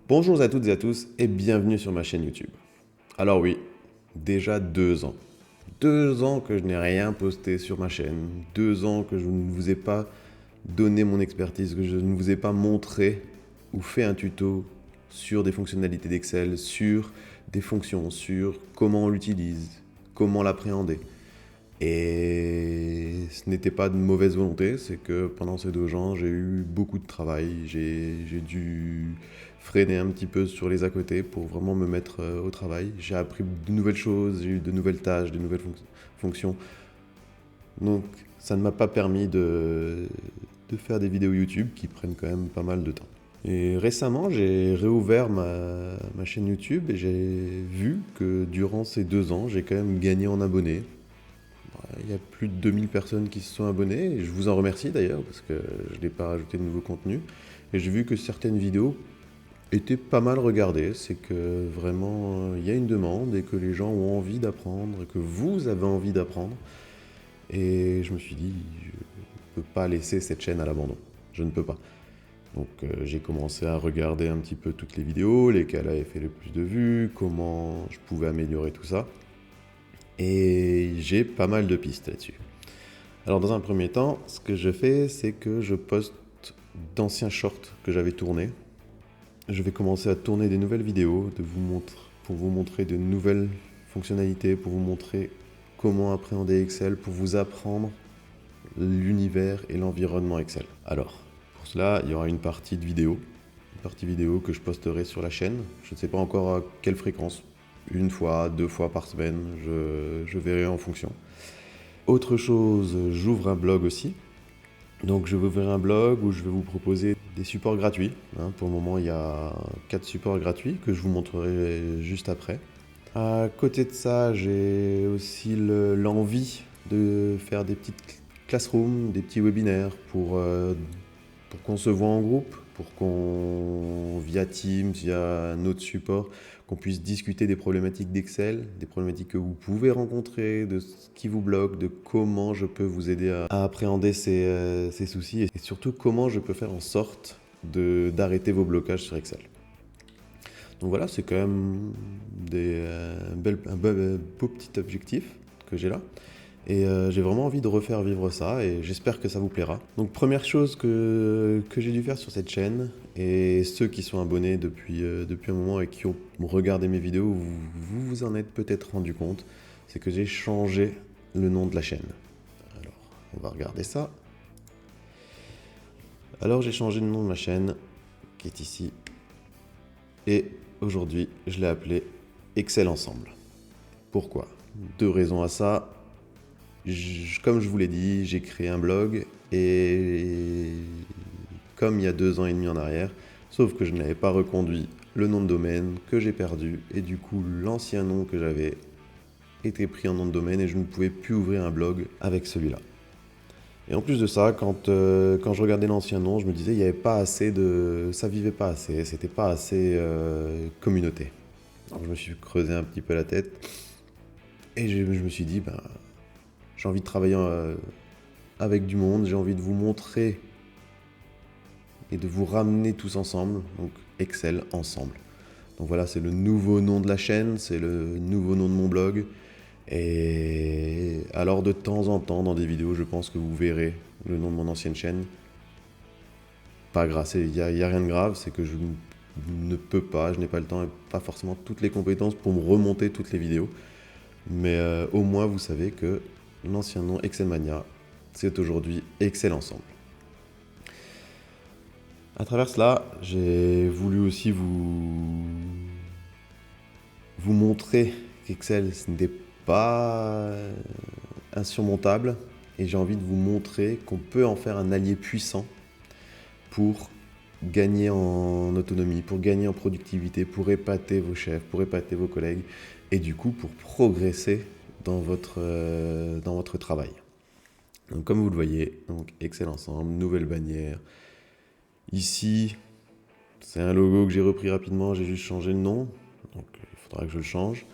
Bonjour à toutes et à tous et bienvenue sur ma chaîne YouTube. Alors oui, déjà 2 ans. 2 ans que je n'ai rien posté sur ma chaîne. 2 ans que je ne vous ai pas donné mon expertise, que je ne vous ai pas montré ou fait un tuto sur des fonctionnalités d'Excel, sur des fonctions, sur comment on l'utilise, comment l'appréhender. Et ce n'était pas de mauvaise volonté, c'est que pendant ces 2 ans, j'ai eu beaucoup de travail. J'ai dû freiner un petit peu sur les à côté pour vraiment me mettre au travail. J'ai appris de nouvelles choses, j'ai eu de nouvelles tâches, de nouvelles fonctions. Donc ça ne m'a pas permis de faire des vidéos YouTube qui prennent quand même pas mal de temps. Et récemment, j'ai réouvert ma chaîne YouTube et j'ai vu que durant ces 2 ans, j'ai quand même gagné en abonnés. Il y a plus de 2000 personnes qui se sont abonnées, et je vous en remercie d'ailleurs, parce que je n'ai pas rajouté de nouveaux contenus. Et j'ai vu que certaines vidéos étaient pas mal regardées, c'est que vraiment il y a une demande et que les gens ont envie d'apprendre, et que vous avez envie d'apprendre. Et je me suis dit, je ne peux pas laisser cette chaîne à l'abandon. Je ne peux pas. Donc j'ai commencé à regarder un petit peu toutes les vidéos, lesquelles avaient fait le plus de vues, comment je pouvais améliorer tout ça. Et j'ai pas mal de pistes là-dessus. Alors dans un premier temps, ce que je fais, c'est que je poste d'anciens shorts que j'avais tournés. Je vais commencer à tourner des nouvelles vidéos pour vous montrer de nouvelles fonctionnalités, pour vous montrer comment appréhender Excel, pour vous apprendre l'univers et l'environnement Excel. Alors, pour cela, il y aura une partie vidéo que je posterai sur la chaîne. Je ne sais pas encore à quelle fréquence, 1 fois, 2 fois par semaine, je verrai en fonction. Autre chose, j'ouvre un blog aussi. Donc je vais ouvrir un blog où je vais vous proposer des supports gratuits. Pour le moment, il y a 4 supports gratuits que je vous montrerai juste après. À côté de ça, j'ai aussi l'envie de faire des petites classrooms, des petits webinaires pour qu'on se voit en groupe, pour qu'on, via Teams, via un autre support, qu'on puisse discuter des problématiques d'Excel, des problématiques que vous pouvez rencontrer, de ce qui vous bloque, de comment je peux vous aider à appréhender ces soucis et surtout comment je peux faire en sorte d'arrêter vos blocages sur Excel. Donc voilà, c'est quand même un beau petit objectif que j'ai là. Et j'ai vraiment envie de refaire vivre ça et j'espère que ça vous plaira. Donc première chose que j'ai dû faire sur cette chaîne, et ceux qui sont abonnés depuis un moment et qui ont regardé mes vidéos, vous en êtes peut-être rendu compte, c'est que j'ai changé le nom de la chaîne. Alors, on va regarder ça. Alors j'ai changé le nom de ma chaîne, qui est ici. Et aujourd'hui, je l'ai appelé Excel Ensemble. Pourquoi? 2 raisons à ça. Comme je vous l'ai dit, j'ai créé un blog et comme il y a 2 ans et demi en arrière, sauf que je n'avais pas reconduit le nom de domaine que j'ai perdu et du coup l'ancien nom que j'avais était pris en nom de domaine et je ne pouvais plus ouvrir un blog avec celui-là. Et en plus de ça, quand je regardais l'ancien nom, je me disais il n'y avait pas assez ça vivait pas assez, c'était pas assez communauté. Alors je me suis creusé un petit peu la tête et je me suis dit j'ai envie de travailler avec du monde, j'ai envie de vous montrer et de vous ramener tous ensemble, donc Excel ensemble. Donc voilà, c'est le nouveau nom de la chaîne, c'est le nouveau nom de mon blog. Et alors de temps en temps, dans des vidéos, je pense que vous verrez le nom de mon ancienne chaîne. Pas grave, il n'y a rien de grave, c'est que je ne peux pas, je n'ai pas le temps et pas forcément toutes les compétences pour me remonter toutes les vidéos. Mais au moins, vous savez que l'ancien nom Excelmania, c'est aujourd'hui Excel Ensemble. À travers cela, j'ai voulu aussi vous montrer qu'Excel, ce n'était pas insurmontable. Et j'ai envie de vous montrer qu'on peut en faire un allié puissant pour gagner en autonomie, pour gagner en productivité, pour épater vos chefs, pour épater vos collègues et du coup pour progresser dans votre travail. Donc comme vous le voyez, donc Excel Ensemble, nouvelle bannière. Ici, c'est un logo que j'ai repris rapidement, j'ai juste changé le nom, donc il faudra que je le change.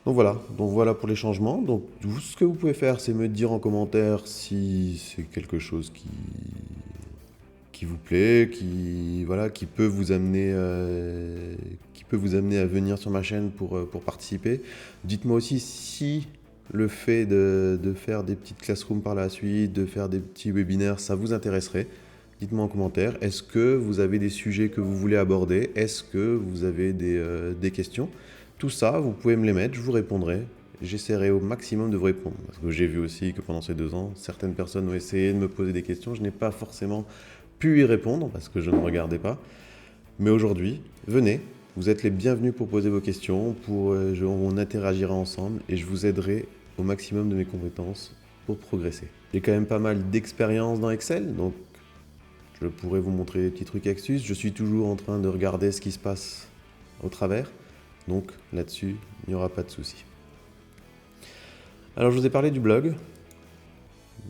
Donc voilà pour les changements. Donc ce que vous pouvez faire, c'est me dire en commentaire si c'est quelque chose qui vous plaît, voilà, qui peut vous amener à venir sur ma chaîne pour participer. Dites-moi aussi si le fait de faire des petites classrooms par la suite, de faire des petits webinaires, ça vous intéresserait. Dites-moi en commentaire, est-ce que vous avez des sujets que vous voulez aborder? Est-ce que vous avez des questions? Tout ça, vous pouvez me les mettre, je vous répondrai. J'essaierai au maximum de vous répondre. Parce que j'ai vu aussi que pendant ces 2 ans, certaines personnes ont essayé de me poser des questions. Je n'ai pas forcément pu y répondre parce que je ne regardais pas. Mais aujourd'hui, venez, vous êtes les bienvenus pour poser vos questions, on interagira ensemble et je vous aiderai au maximum de mes compétences pour progresser. J'ai quand même pas mal d'expérience dans Excel, donc je pourrais vous montrer des petits trucs astuces. Je suis toujours en train de regarder ce qui se passe au travers, donc là-dessus, il n'y aura pas de souci. Alors je vous ai parlé du blog.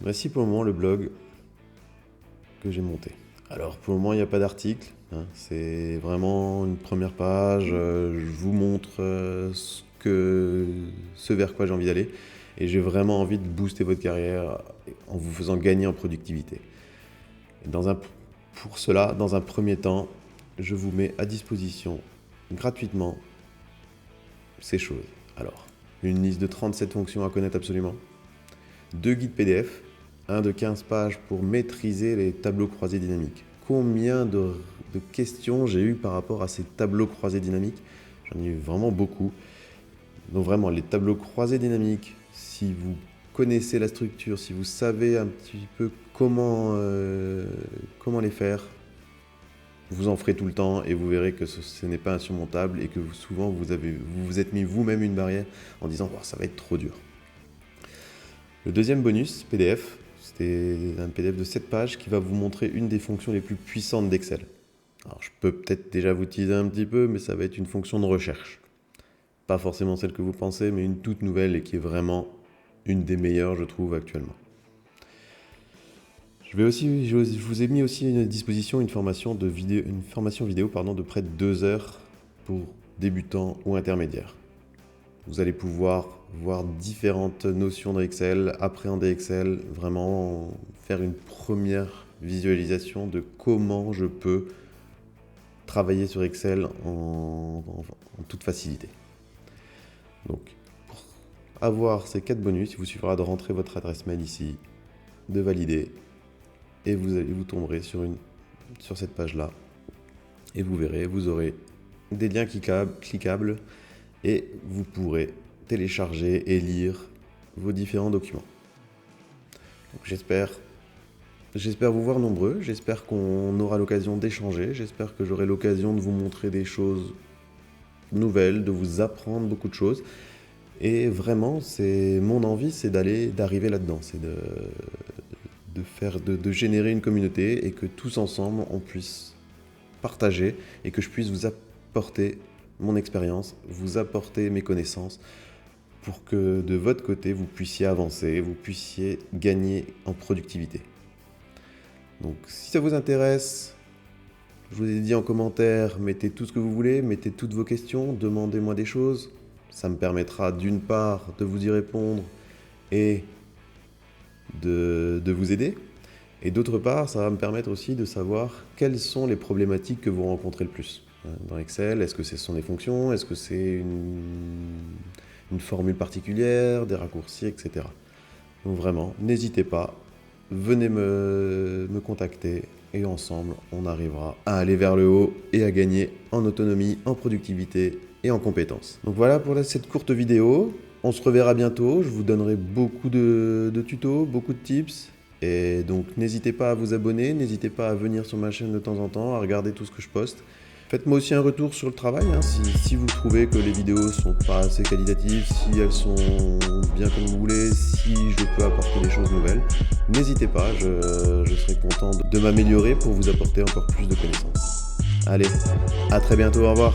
Voici pour le moment le blog que j'ai monté. Alors pour le moment il n'y a pas d'article, c'est vraiment une première page, je vous montre ce vers quoi j'ai envie d'aller et j'ai vraiment envie de booster votre carrière en vous faisant gagner en productivité. Et pour cela, dans un premier temps, je vous mets à disposition gratuitement ces choses. Alors, une liste de 37 fonctions à connaître absolument, 2 guides PDF, un de 15 pages pour maîtriser les tableaux croisés dynamiques. Combien de questions j'ai eu par rapport à ces tableaux croisés dynamiques? J'en ai eu vraiment beaucoup. Donc vraiment, les tableaux croisés dynamiques, si vous connaissez la structure, si vous savez un petit peu comment les faire, vous en ferez tout le temps et vous verrez que ce n'est pas insurmontable et que souvent vous vous êtes mis vous-même une barrière en disant oh, ça va être trop dur. Le deuxième bonus PDF, c'était un PDF de 7 pages qui va vous montrer une des fonctions les plus puissantes d'Excel. Alors je peux peut-être déjà vous teaser un petit peu, mais ça va être une fonction de recherche. Pas forcément celle que vous pensez, mais une toute nouvelle et qui est vraiment une des meilleures, je trouve, actuellement. Je vous ai mis aussi à disposition une formation vidéo de près de 2 heures pour débutants ou intermédiaires. Vous allez pouvoir voir différentes notions d'Excel, appréhender Excel, vraiment faire une première visualisation de comment je peux travailler sur Excel en toute facilité. Donc, pour avoir ces 4 bonus, il vous suffira de rentrer votre adresse mail ici, de valider, et vous tomberez sur cette page-là. Et vous verrez, vous aurez des liens cliquables et vous pourrez télécharger et lire vos différents documents. J'espère vous voir nombreux, j'espère qu'on aura l'occasion d'échanger, j'espère que j'aurai l'occasion de vous montrer des choses nouvelles, de vous apprendre beaucoup de choses. Et vraiment, mon envie, c'est d'arriver là-dedans, c'est de générer une communauté et que tous ensemble, on puisse partager et que je puisse vous apporter mon expérience, vous apporter mes connaissances pour que de votre côté, vous puissiez avancer, vous puissiez gagner en productivité. Donc, si ça vous intéresse, je vous ai dit en commentaire, mettez tout ce que vous voulez, mettez toutes vos questions, demandez-moi des choses. Ça me permettra d'une part de vous y répondre et de vous aider. Et d'autre part, ça va me permettre aussi de savoir quelles sont les problématiques que vous rencontrez le plus dans Excel. Est-ce que ce sont des fonctions? Est-ce que c'est une formule particulière, des raccourcis, etc. Donc vraiment, n'hésitez pas, venez me contacter et ensemble, on arrivera à aller vers le haut et à gagner en autonomie, en productivité et en compétences. Donc voilà pour cette courte vidéo. On se reverra bientôt, je vous donnerai beaucoup de tutos, beaucoup de tips. Et donc n'hésitez pas à vous abonner, n'hésitez pas à venir sur ma chaîne de temps en temps, à regarder tout ce que je poste. Faites-moi aussi un retour sur le travail, si vous trouvez que les vidéos sont pas assez qualitatives, si elles sont bien comme vous voulez, si je peux apporter des choses nouvelles. N'hésitez pas, je serai content de m'améliorer pour vous apporter encore plus de connaissances. Allez, à très bientôt, au revoir.